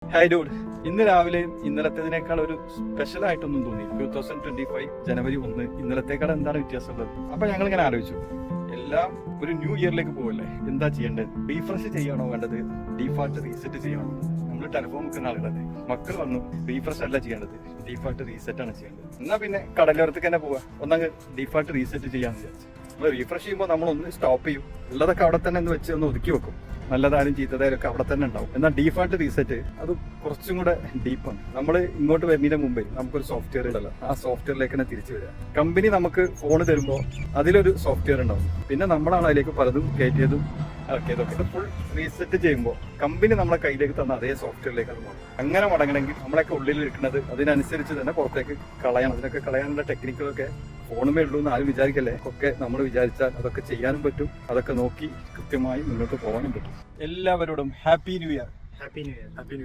Hi dude, ഇന്ന് രാവിലെ ഇന്നലത്തേതിനേക്കാൾ ഒരു സ്പെഷ്യൽ ആയിട്ടൊന്നും തോന്നി. 2025 ജനുവരി 1 ഇന്നലത്തേക്കാൾ എന്താണ് വ്യത്യാസമുള്ളത്? അപ്പൊ ഞങ്ങൾ ഇങ്ങനെ ആലോചിച്ചു, എല്ലാം ഒരു ന്യൂ ഇയറിലേക്ക് പോകല്ലേ, എന്താ ചെയ്യേണ്ടത്? റീഫ്രഷ് ചെയ്യണോ വേണ്ടത്, ഡീഫാൾട്ട് റീസെറ്റ് ചെയ്യണോ? നമ്മൾ ടെലിഫോൺ വെക്കുന്ന ആളുകളല്ലേ. മക്കൾ വന്നു, റീഫ്രഷ് അല്ല ചെയ്യേണ്ടത്, ഡീഫാൾട്ട് റീസെറ്റ് ആണ് ചെയ്യേണ്ടത്. എന്നാ പിന്നെ കടലോരത്തേക്ക് തന്നെ പോവാ, ഒന്നങ്ങ് ഡീഫാൾട്ട് റീസെറ്റ് ചെയ്യാന്ന് വിചാരിച്ചു. നമ്മൾ റീഫ്രഷ് ചെയ്യുമ്പോൾ നമ്മളൊന്ന് സ്റ്റോപ്പ് ചെയ്യും, ഉള്ളതൊക്കെ അവിടെ തന്നെ ഒന്ന് വെച്ച് ഒന്ന് ഒതുക്കി വെക്കും. നല്ലതായാലും ചീത്തതായാലും ഒക്കെ അവിടെ തന്നെ ഉണ്ടാവും. എന്നാൽ ഡീഫാൾട്ട് റീസെറ്റ് അത് കുറച്ചും കൂടെ ഡീപ്പാണ്. നമ്മൾ ഇങ്ങോട്ട് വരുന്നതിന് മുമ്പേ നമുക്കൊരു സോഫ്റ്റ്വെയർ ഉണ്ടല്ലോ, ആ സോഫ്റ്റ്വെയറിലേക്ക് തന്നെ തിരിച്ചു വരിക. കമ്പനി നമുക്ക് ഫോൺ തരുമ്പോൾ അതിലൊരു സോഫ്റ്റ്വെയർ ഉണ്ടാവും, പിന്നെ നമ്മളാണ് അതിലേക്ക് പലതും കയറ്റിയതും ഇറക്കിയതൊക്കെ. ഇത് ഫുൾ റീസെറ്റ് ചെയ്യുമ്പോൾ കമ്പനി നമ്മളെ കയ്യിലേക്ക് തന്ന അതേ സോഫ്റ്റ്വെയറിലേക്ക് അത് മാറും. അങ്ങനെ മടങ്ങണമെങ്കിൽ നമ്മളൊക്കെ ഉള്ളിലിരിക്കുന്നത് അതിനനുസരിച്ച് തന്നെ പുറത്തേക്ക് കളയണം. അതിനൊക്കെ കളയാനുള്ള ടെക്നിക്കുകളൊക്കെ ഫോണുമേ ഉള്ളൂ എന്ന് ആരും വിചാരിക്കല്ലേ. ഒക്കെ നമ്മൾ വിചാരിച്ചാൽ അതൊക്കെ ചെയ്യാനും പറ്റും, അതൊക്കെ നോക്കി കൃത്യമായി മുന്നോട്ട് പോകാനും പറ്റും. എല്ലാവരോടും happy new year. Happy new year. Happy new year.